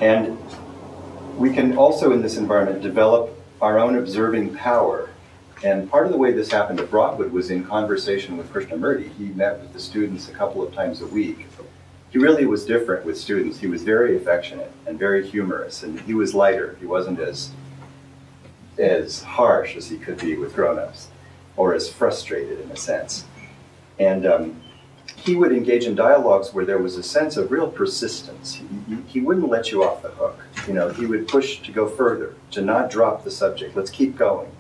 And we can also, in this environment, develop our own observing power. And part of the way this happened at Brockwood was in conversation with Krishnamurti. He met with the students a couple of times a week. He really was different with students. He was very affectionate and very humorous, and he was lighter. He wasn't as harsh as he could be with grown-ups, or as frustrated in a sense. And he would engage in dialogues where there was a sense of real persistence. He wouldn't let you off the hook. You know, he would push to go further, to not drop the subject. Let's keep going.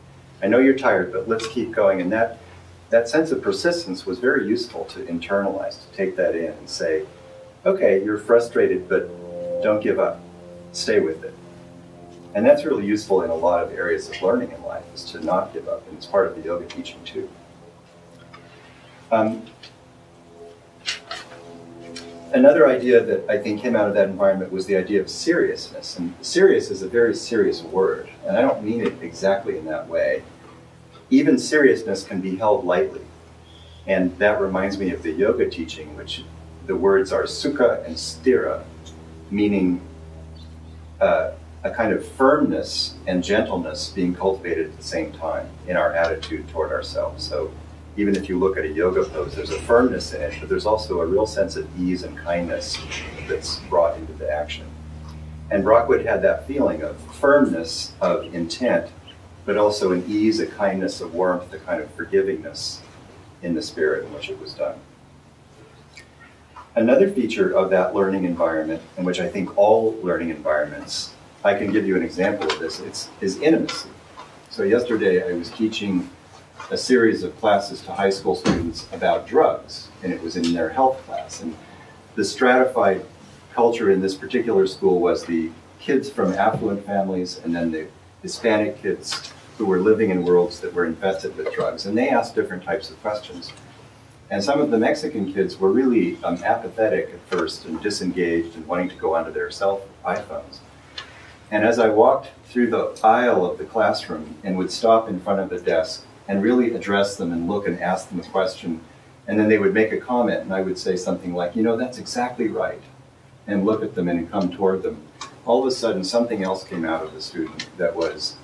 I know you're tired, but let's keep going. And that sense of persistence was very useful to internalize, to take that in and say, okay, you're frustrated, but don't give up. Stay with it. And that's really useful in a lot of areas of learning in life, is to not give up. And it's part of the yoga teaching too. Another idea that I think came out of that environment was the idea of seriousness. And serious is a very serious word, and I don't mean it exactly in that way. Even seriousness can be held lightly. And that reminds me of the yoga teaching, which the words are sukha and sthira, meaning a kind of firmness and gentleness being cultivated at the same time in our attitude toward ourselves. So even if you look at a yoga pose, there's a firmness in it, but there's also a real sense of ease and kindness that's brought into the action. And Brockwood had that feeling of firmness of intent, but also an ease, a kindness, a warmth, a kind of forgivingness in the spirit in which it was done. Another feature of that learning environment, in which I think all learning environments, I can give you an example of this, is intimacy. So yesterday I was teaching a series of classes to high school students about drugs, and it was in their health class. And the stratified culture in this particular school was the kids from affluent families and then the Hispanic kids who were living in worlds that were infested with drugs. And they asked different types of questions. And some of the Mexican kids were really apathetic at first and disengaged and wanting to go onto their iPhones. And as I walked through the aisle of the classroom and would stop in front of the desk and really address them and look and ask them a question, and then they would make a comment and I would say something like, you know, that's exactly right, and look at them and come toward them. All of a sudden something else came out of the student that was,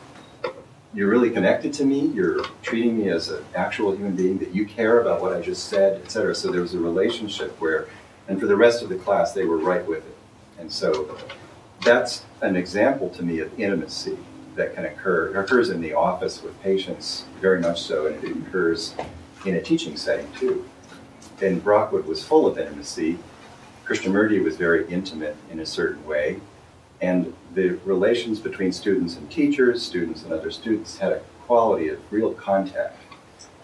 you're really connected to me, you're treating me as an actual human being, that you care about what I just said, etc. So there was a relationship where, and for the rest of the class they were right with it. And so that's an example to me of intimacy that can occur. It occurs in the office with patients, very much so, and it occurs in a teaching setting too. And Brockwood was full of intimacy. Krishnamurti was very intimate in a certain way, and the relations between students and teachers, students and other students, had a quality of real contact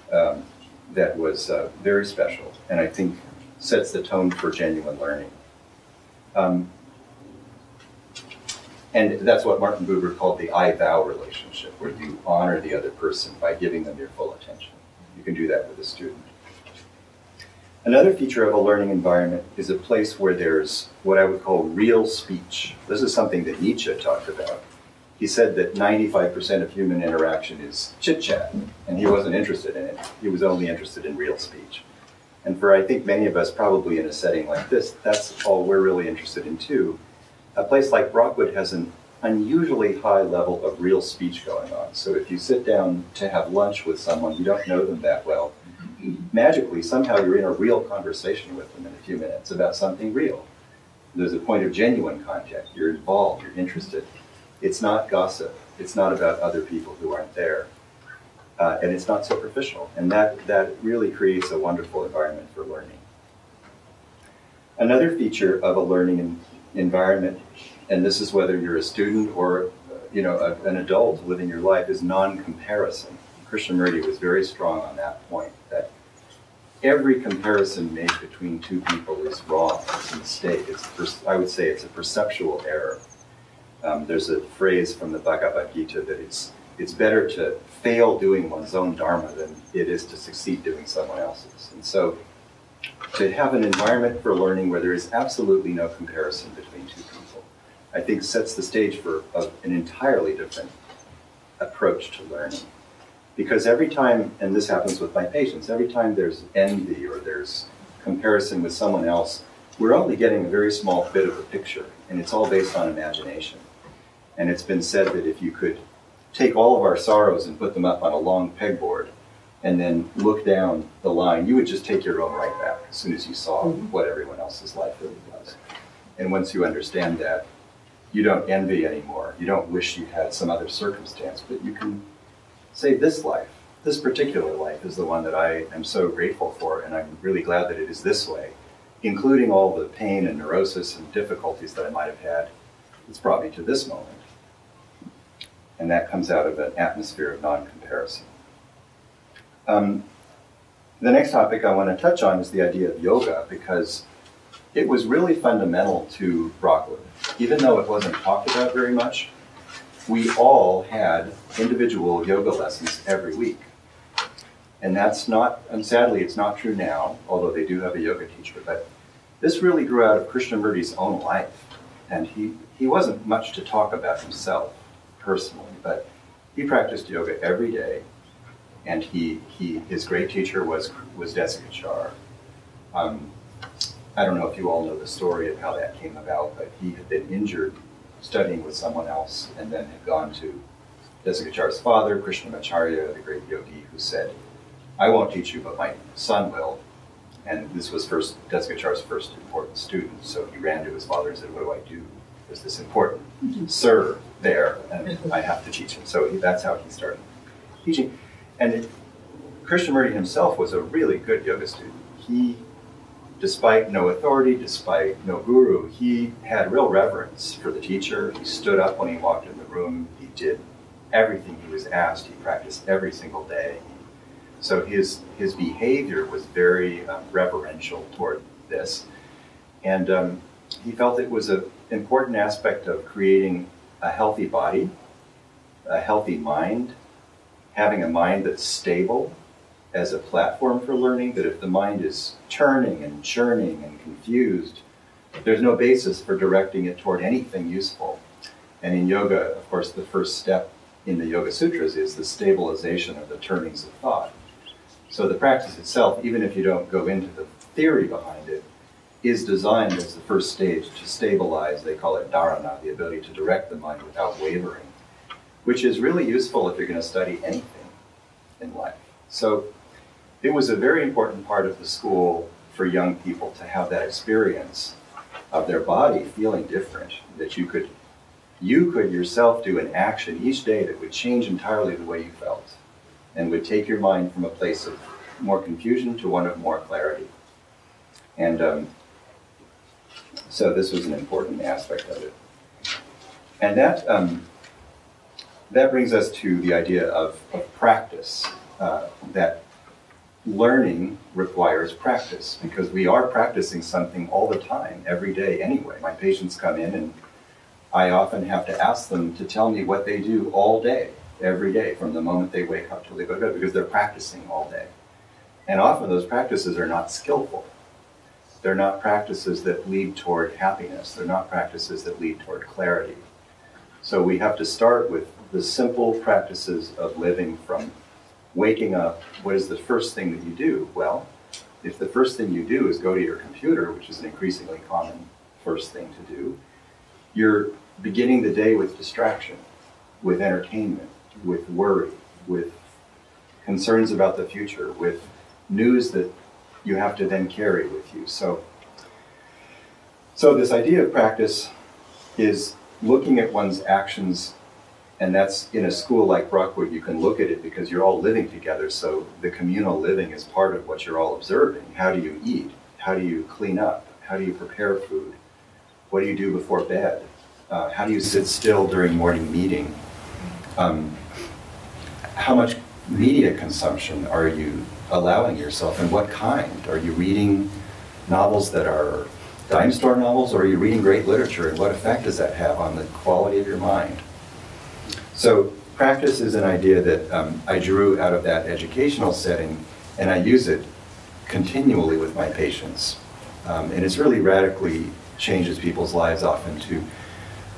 that was very special, and I think sets the tone for genuine learning. And that's what Martin Buber called the I-thou relationship, where you honor the other person by giving them your full attention. You can do that with a student. Another feature of a learning environment is a place where there's what I would call real speech. This is something that Nietzsche talked about. He said that 95% of human interaction is chit-chat, and he wasn't interested in it. He was only interested in real speech. And for, I think, many of us, probably in a setting like this, that's all we're really interested in too. A place like Brockwood has an unusually high level of real speech going on. So if you sit down to have lunch with someone, you don't know them that well, magically, somehow you're in a real conversation with them in a few minutes about something real. There's a point of genuine contact. You're involved, you're interested. It's not gossip. It's not about other people who aren't there. And it's not superficial. And that really creates a wonderful environment for learning. Another feature of a learning environment, and this is whether you're a student or an adult living your life, is non-comparison. Krishnamurti was very strong on that point, that every comparison made between two people is wrong, it's a mistake. I would say it's a perceptual error. There's a phrase from the Bhagavad Gita that it's better to fail doing one's own dharma than it is to succeed doing someone else's. And so to have an environment for learning where there is absolutely no comparison between two people, I think sets the stage for an entirely different approach to learning. Because every time, and this happens with my patients, every time there's envy or there's comparison with someone else, we're only getting a very small bit of the picture, and it's all based on imagination. And it's been said that if you could take all of our sorrows and put them up on a long pegboard, and then look down the line, you would just take your own right back as soon as you saw what everyone else's life really was. And once you understand that, you don't envy anymore. You don't wish you had some other circumstance, but you can say this life, this particular life is the one that I am so grateful for, and I'm really glad that it is this way, including all the pain and neurosis and difficulties that I might have had. It's brought me to this moment. And that comes out of an atmosphere of non-comparison. The next topic I want to touch on is the idea of yoga, because it was really fundamental to Rockwood. Even though it wasn't talked about very much, we all had individual yoga lessons every week. And that's not, and sadly it's not true now, although they do have a yoga teacher, but this really grew out of Krishnamurti's own life. And he wasn't much to talk about himself personally, but he practiced yoga every day. And his great teacher was Desikachar. I don't know if you all know the story of how that came about, but he had been injured studying with someone else, and then had gone to Desikachar's father, Krishnamacharya, the great yogi, who said, "I won't teach you, but my son will." And this was Desikachar's first important student, so he ran to his father and said, "What do I do? There's this important sir there, and I have to teach him." So that's how he started teaching. And Krishnamurti himself was a really good yoga student. He, despite no authority, despite no guru, he had real reverence for the teacher. He stood up when he walked in the room. He did everything he was asked. He practiced every single day. So his behavior was very reverential toward this. And he felt it was an important aspect of creating a healthy body, a healthy mind, having a mind that's stable as a platform for learning, that if the mind is turning and churning and confused, there's no basis for directing it toward anything useful. And in yoga, of course, the first step in the Yoga Sutras is the stabilization of the turnings of thought. So the practice itself, even if you don't go into the theory behind it, is designed as the first stage to stabilize, they call it dharana, the ability to direct the mind without wavering, which is really useful if you're going to study anything in life. So it was a very important part of the school for young people to have that experience of their body feeling different, that you could yourself do an action each day that would change entirely the way you felt and would take your mind from a place of more confusion to one of more clarity. And so this was an important aspect of it. And that brings us to the idea of practice, that learning requires practice, because we are practicing something all the time, every day anyway. My patients come in and I often have to ask them to tell me what they do all day, every day, from the moment they wake up till they go to bed, because they're practicing all day. And often those practices are not skillful. They're not practices that lead toward happiness. They're not practices that lead toward clarity. So we have to start with the simple practices of living, from waking up. What is the first thing that you do? Well, if the first thing you do is go to your computer, which is an increasingly common first thing to do, you're beginning the day with distraction, with entertainment, with worry, with concerns about the future, with news that you have to then carry with you. So this idea of practice is looking at one's actions, and that's in a school like Rockwood, you can look at it because you're all living together, so the communal living is part of what you're all observing. How do you eat? How do you clean up? How do you prepare food? What do you do before bed? How do you sit still during morning meeting? How much media consumption are you allowing yourself, and what kind? Are you reading novels that are dime store novels, or are you reading great literature, and what effect does that have on the quality of your mind? So practice is an idea that I drew out of that educational setting, and I use it continually with my patients. And it's really radically changes people's lives often too.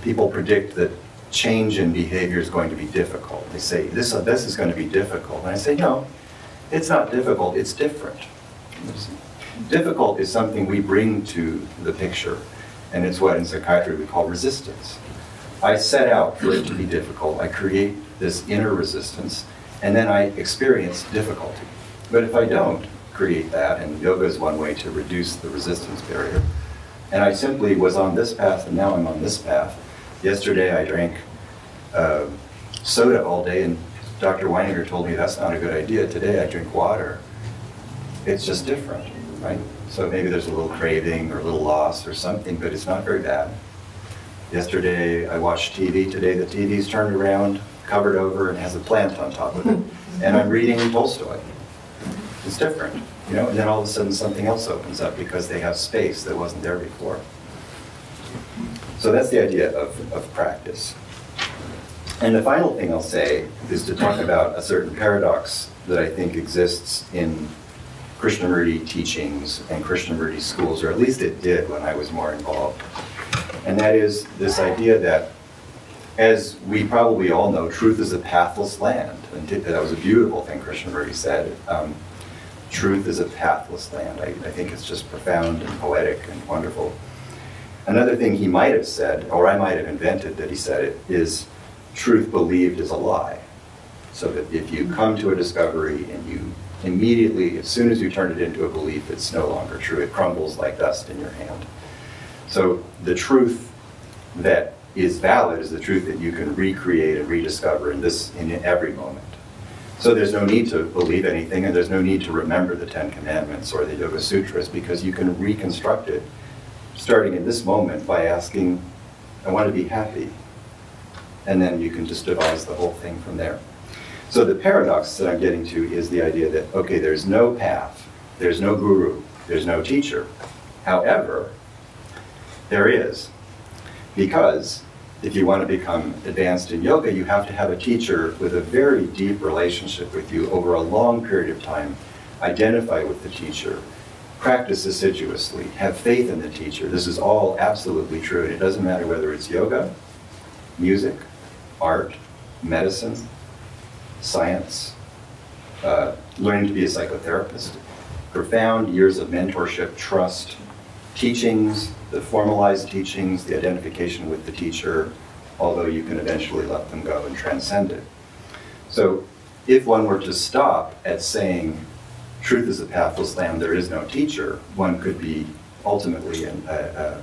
People predict that change in behavior is going to be difficult. They say, this is going to be difficult. And I say, no, it's not difficult, it's different. Difficult is something we bring to the picture, and it's what in psychiatry we call resistance. I set out for it to be difficult. I create this inner resistance, and then I experience difficulty. But if I don't create that, and yoga is one way to reduce the resistance barrier, and I simply was on this path, and now I'm on this path. Yesterday I drank soda all day, and Dr. Weininger told me that's not a good idea. Today I drink water. It's just different, right? So maybe there's a little craving or a little loss or something, but it's not very bad. Yesterday I watched TV. Today the TV's turned around, covered over, and has a plant on top of it. And I'm reading Tolstoy. It's different, you know, and then all of a sudden something else opens up because they have space that wasn't there before. So that's the idea of practice. And the final thing I'll say is to talk about a certain paradox that I think exists in Krishnamurti teachings and Krishnamurti schools, or at least it did when I was more involved. And that is this idea that, as we probably all know, truth is a pathless land. And that was a beautiful thing Krishnamurti said. Truth is a pathless land. I think it's just profound and poetic and wonderful. Another thing he might have said, or I might have invented that he said it, is truth believed is a lie. So that if you come to a discovery and you immediately, as soon as you turn it into a belief, it's no longer true. It crumbles like dust in your hand. So the truth that is valid is the truth that you can recreate and rediscover in every moment. So there's no need to believe anything, and there's no need to remember the 10 Commandments or the Yoga Sutras, because you can reconstruct it starting in this moment by asking, I want to be happy. And then you can just devise the whole thing from there. So the paradox that I'm getting to is the idea that, okay, there's no path, there's no guru, there's no teacher. However, there is, because if you want to become advanced in yoga, you have to have a teacher with a very deep relationship with you over a long period of time, identify with the teacher, practice assiduously, have faith in the teacher. This is all absolutely true, and it doesn't matter whether it's yoga, music, art, medicine, science, learning to be a psychotherapist, profound years of mentorship, trust, teachings, the formalized teachings, the identification with the teacher, although you can eventually let them go and transcend it. So if one were to stop at saying, truth is a pathless land, there is no teacher, one could be ultimately a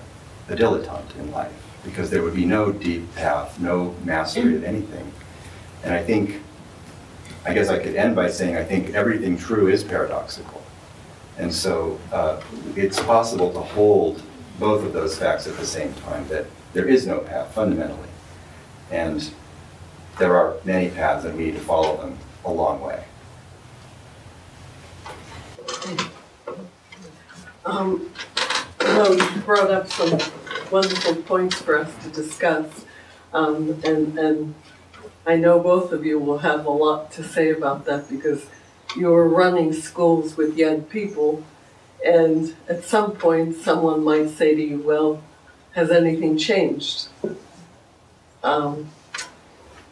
dilettante in life, because there would be no deep path, no mastery of anything. And I guess I could end by saying I think everything true is paradoxical. And so it's possible to hold both of those facts at the same time, that there is no path fundamentally. And there are many paths and we need to follow them a long way. Well, you brought up some wonderful points for us to discuss. And I know both of you will have a lot to say about that, because you're running schools with young people, and at some point someone might say to you, well, has anything changed?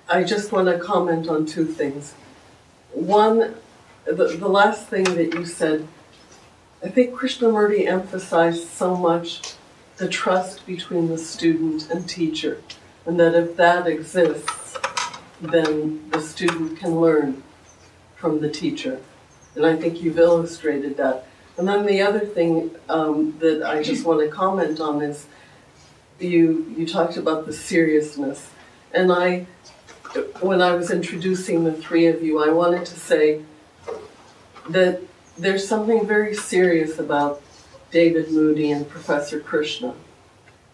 I just want to comment on two things. One, the last thing that you said, I think Krishnamurti emphasized so much the trust between the student and teacher, and that if that exists, then the student can learn from the teacher. And I think you've illustrated that. And then the other thing that I just want to comment on is you talked about the seriousness. And when I was introducing the three of you, I wanted to say that there's something very serious about David Moody and Prof.Krishna.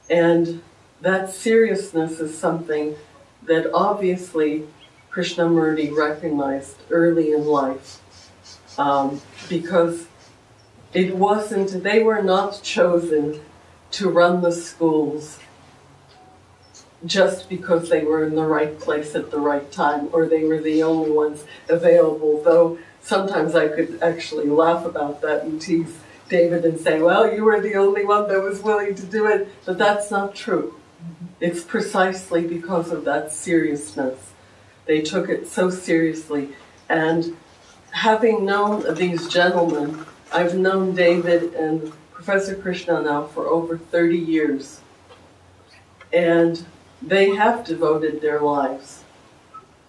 And that seriousness is something that obviously Krishnamurti recognized early in life, because they were not chosen to run the schools just because they were in the right place at the right time, or they were the only ones available, though sometimes I could actually laugh about that and tease David and say, well, you were the only one that was willing to do it, but that's not true. It's precisely because of that seriousness. They took it so seriously. And having known these gentlemen I've known David and Professor Krishna now for over 30 years, and they have devoted their lives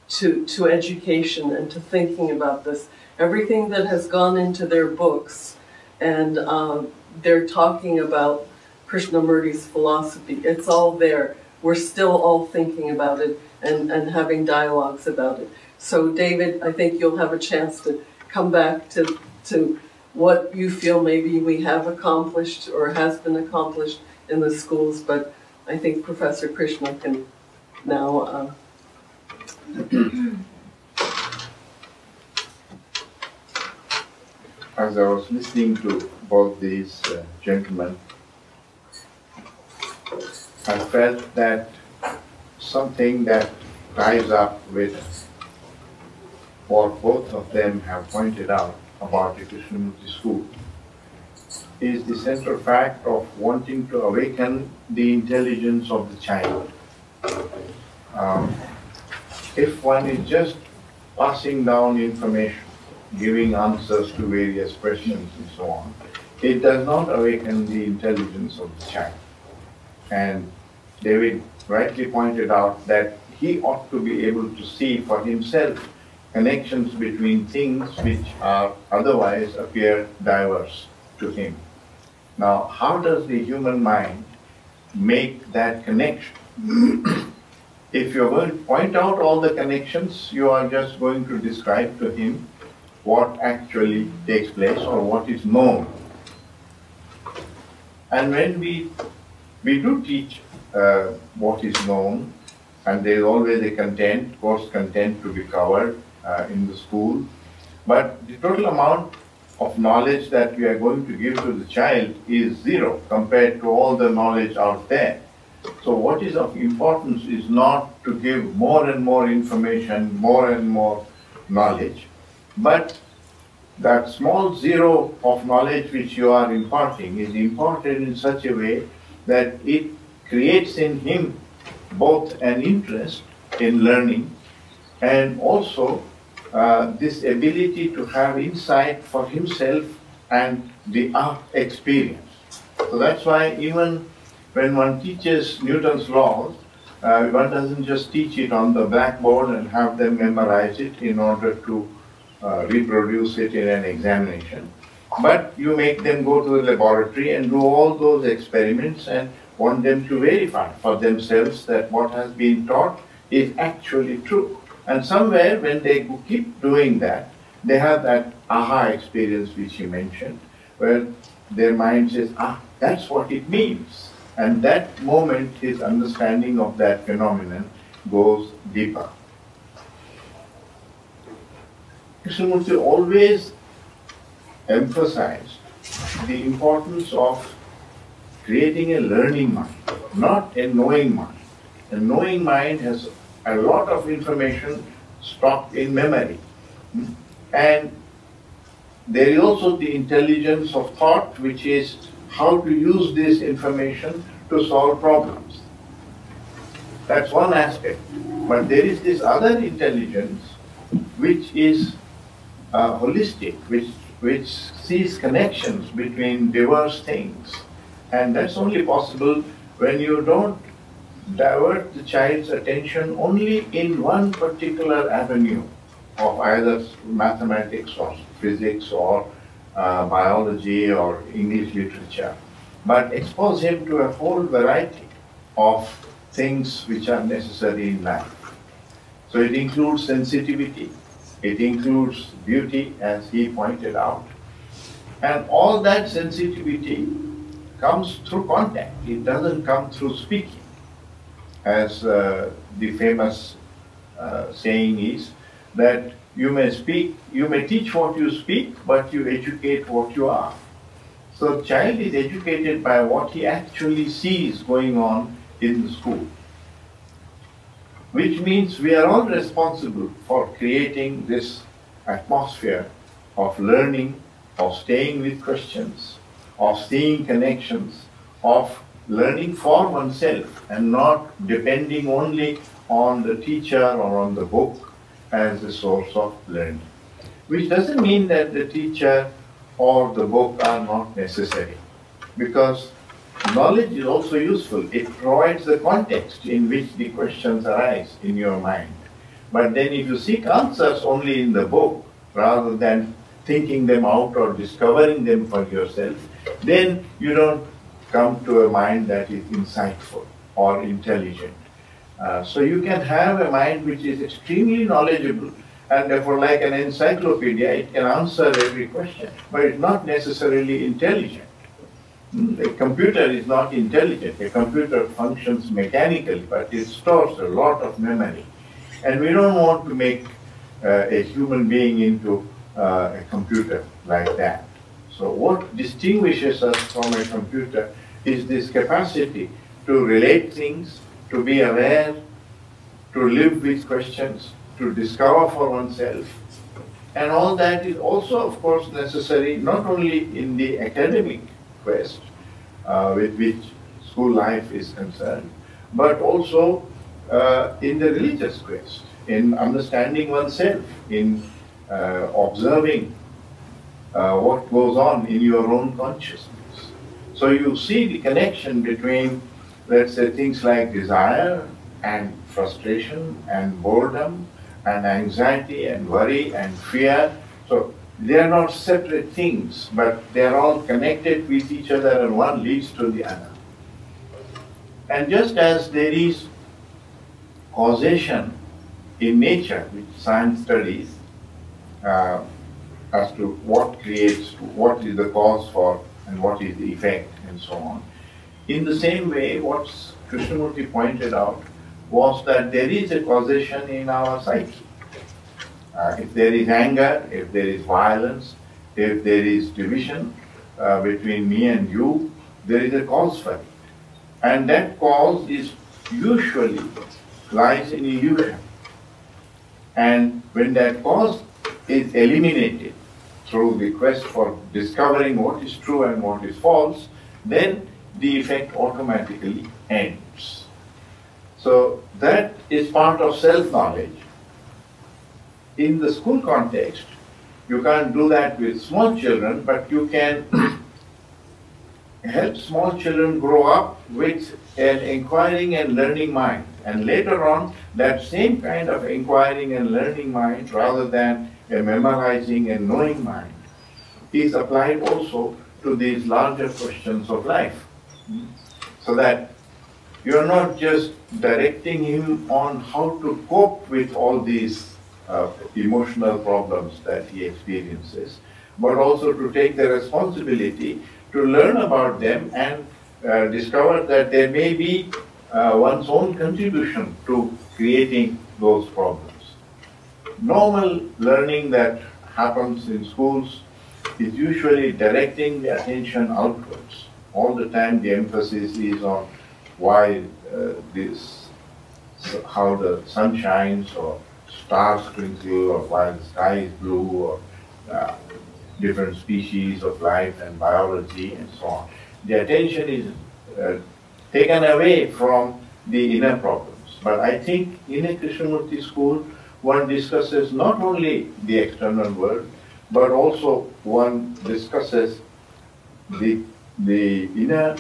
to education and to thinking about this. Everything that has gone into their books, and they're talking about Krishnamurti's philosophy, it's all there. We're still all thinking about it and having dialogues about it. So David, I think you'll have a chance to come back to what you feel maybe we have accomplished or has been accomplished in the schools, but I think Professor Krishna can now As I was listening to both these gentlemen, I felt that something that ties up with what both of them have pointed out about the Krishnamurti school is the central fact of wanting to awaken the intelligence of the child. If one is just passing down information, giving answers to various questions and so on, it does not awaken the intelligence of the child. And David rightly pointed out that he ought to be able to see for himself connections between things which are otherwise appear diverse to him. Now, how does the human mind make that connection? If you're going to point out all the connections, you are just going to describe to him what actually takes place or what is known. And when we do teach what is known, and there is always a content, course content to be covered in the school, but the total amount of knowledge that we are going to give to the child is zero compared to all the knowledge out there. So what is of importance is not to give more and more information, more and more knowledge, but that small zero of knowledge which you are imparting is imparted in such a way that it creates in him both an interest in learning and also this ability to have insight for himself and the art experience. So that's why even when one teaches Newton's laws, one doesn't just teach it on the blackboard and have them memorize it in order to reproduce it in an examination. But you make them go to the laboratory and do all those experiments and want them to verify for themselves that what has been taught is actually true. And somewhere when they keep doing that, they have that aha experience which you mentioned, where their mind says, that's what it means. And that moment his understanding of that phenomenon goes deeper. Krishnamurti always emphasized the importance of creating a learning mind, not a knowing mind. A knowing mind has a lot of information stocked in memory. And there is also the intelligence of thought, which is how to use this information to solve problems. That's one aspect. But there is this other intelligence which is holistic, which sees connections between diverse things. And that's only possible when you don't divert the child's attention only in one particular avenue of either mathematics or physics or biology or English literature, but expose him to a whole variety of things which are necessary in life. So it includes sensitivity, it includes beauty, as he pointed out, and all that sensitivity comes through contact. It doesn't come through speaking. As the famous saying is, that you may teach what you speak, but you educate what you are. So the child is educated by what he actually sees going on in the school. Which means we are all responsible for creating this atmosphere of learning, of staying with questions, of seeing connections, of learning for oneself and not depending only on the teacher or on the book as the source of learning. Which doesn't mean that the teacher or the book are not necessary, because knowledge is also useful. It provides the context in which the questions arise in your mind. But then if you seek answers only in the book, rather than thinking them out or discovering them for yourself, then you don't come to a mind that is insightful or intelligent. So you can have a mind which is extremely knowledgeable, and therefore like an encyclopedia, it can answer every question, but it's not necessarily intelligent. A computer is not intelligent. A computer functions mechanically, but it stores a lot of memory. And we don't want to make a human being into a computer like that. So what distinguishes us from a computer is this capacity to relate things, to be aware, to live with questions, to discover for oneself. And all that is also, of course, necessary not only in the academic quest with which school life is concerned, but also in the religious quest, in understanding oneself, in observing what goes on in your own consciousness. So you see the connection between, let's say, things like desire and frustration and boredom and anxiety and worry and fear. So they are not separate things, but they are all connected with each other, and one leads to the other. And just as there is causation in nature, which science studies, as to what creates, what is the cause for, and what is the effect, and so on. In the same way, what Krishnamurti pointed out was that there is a causation in our psyche. If there is anger, if there is violence, if there is division between me and you, there is a cause for it. And that cause is usually lies in illusion. And when that cause is eliminated through the quest for discovering what is true and what is false, then the effect automatically ends. So that is part of self-knowledge. In the school context, you can't do that with small children, but you can help small children grow up with an inquiring and learning mind. And later on, that same kind of inquiring and learning mind, rather than a memorizing and knowing mind, is applied also to these larger questions of life. So that you are not just directing him on how to cope with all these emotional problems that he experiences, but also to take the responsibility to learn about them and discover that there may be one's own contribution to creating those problems. Normal learning that happens in schools is usually directing the attention outwards. All the time the emphasis is on why how the sun shines, or stars twinkle, or why the sky is blue, or different species of life and biology and so on. The attention is taken away from the inner problems. But I think in a Krishnamurti school, one discusses not only the external world, but also one discusses the inner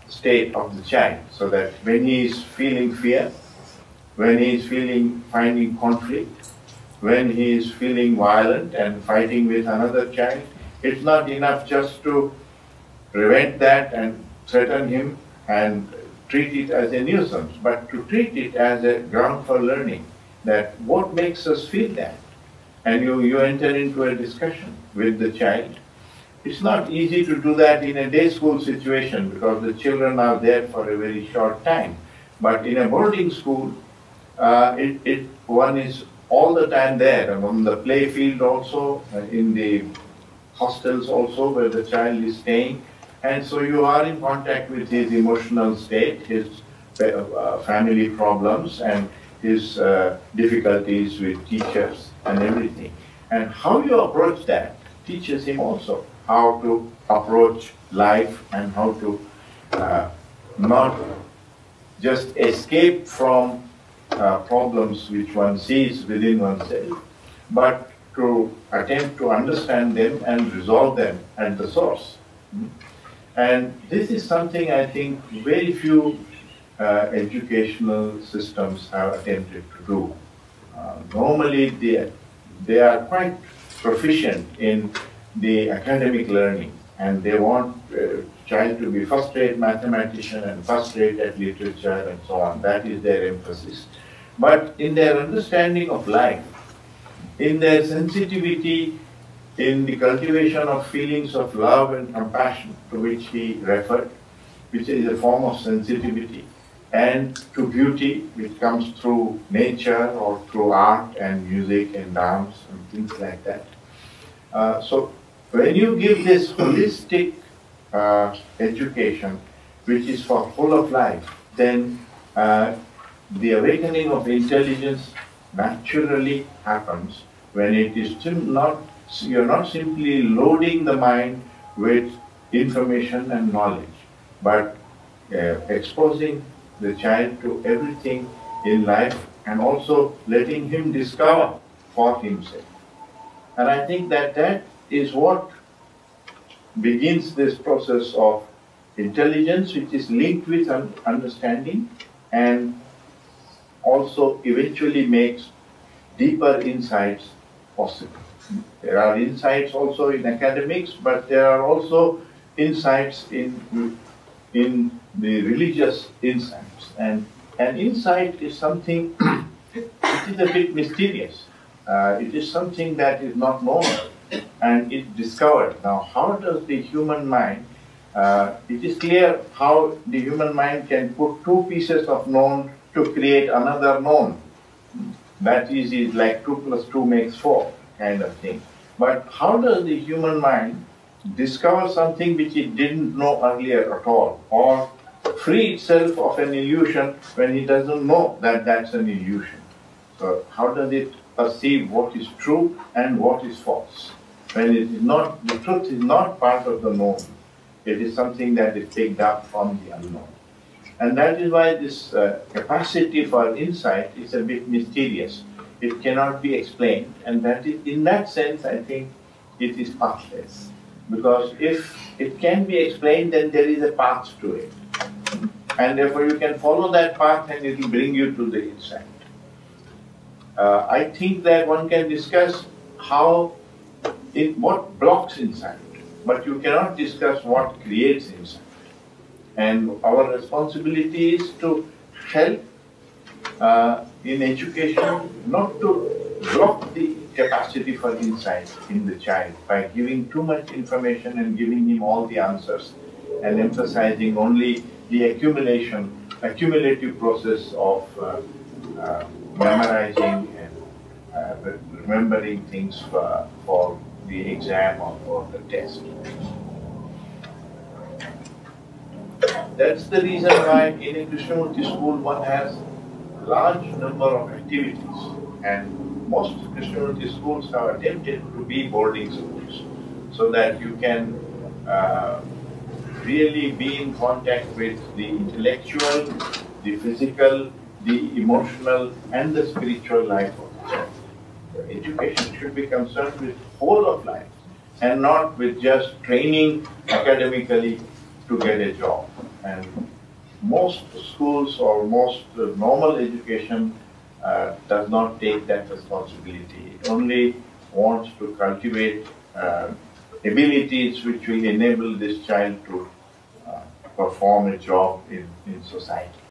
state of the child, so that when he is feeling fear, when he is finding conflict, when he is feeling violent and fighting with another child, it's not enough just to prevent that and threaten him and treat it as a nuisance, but to treat it as a ground for learning, that what makes us feel that? And you enter into a discussion with the child. It's not easy to do that in a day school situation, because the children are there for a very short time. But in a boarding school, one is all the time there, and on the play field also, in the hostels also where the child is staying. And so you are in contact with his emotional state, his family problems, and his difficulties with teachers and everything. And how you approach that teaches him also how to approach life and how to not just escape from problems which one sees within oneself, but to attempt to understand them and resolve them at the source. And this is something I think very few educational systems have attempted to do. Normally, they are quite proficient in the academic learning, and they want a child to be first-rate mathematician and first-rate at literature and so on. That is their emphasis. But in their understanding of life, in their sensitivity, in the cultivation of feelings of love and compassion, to which he referred, which is a form of sensitivity, and to beauty, which comes through nature or through art and music and dance and things like that. So when you give this holistic education, which is for whole of life, then the awakening of intelligence naturally happens when it is still not, you're not simply loading the mind with information and knowledge, but exposing the child to everything in life and also letting him discover for himself. And I think that that is what begins this process of intelligence, which is linked with understanding and also eventually makes deeper insights possible. There are insights also in academics, but there are also insights in the religious insights. And an insight is something which is a bit mysterious. It is something that is not known and it's discovered. Now, how does the human mind, it is clear how the human mind can put two pieces of known to create another known. That is like 2 + 2 makes 4 kind of thing. But how does the human mind discover something which it didn't know earlier at all, or free itself of an illusion when it doesn't know that that's an illusion? So how does it perceive what is true and what is false? When it is not, the truth is not part of the known. It is something that is picked up from the unknown. And that is why this capacity for insight is a bit mysterious. It cannot be explained, and that is, in that sense, I think it is pathless. Because if it can be explained, then there is a path to it. And therefore you can follow that path and it will bring you to the insight. I think that one can discuss what blocks insight, but you cannot discuss what creates insight. And our responsibility is to help in education not to block the capacity for insight in the child by giving too much information and giving him all the answers and emphasizing only the accumulative process of memorizing and remembering things for the exam or for the test. That's the reason why in a Krishnamurti school one has a large number of activities, and most Krishnamurti schools have attempted to be boarding schools so that you can really be in contact with the intellectual, the physical, the emotional, and the spiritual life of the child. Education should be concerned with whole of life and not with just training academically to get a job. And most schools or most normal education does not take that responsibility. It only wants to cultivate abilities which will enable this child to perform a job in society.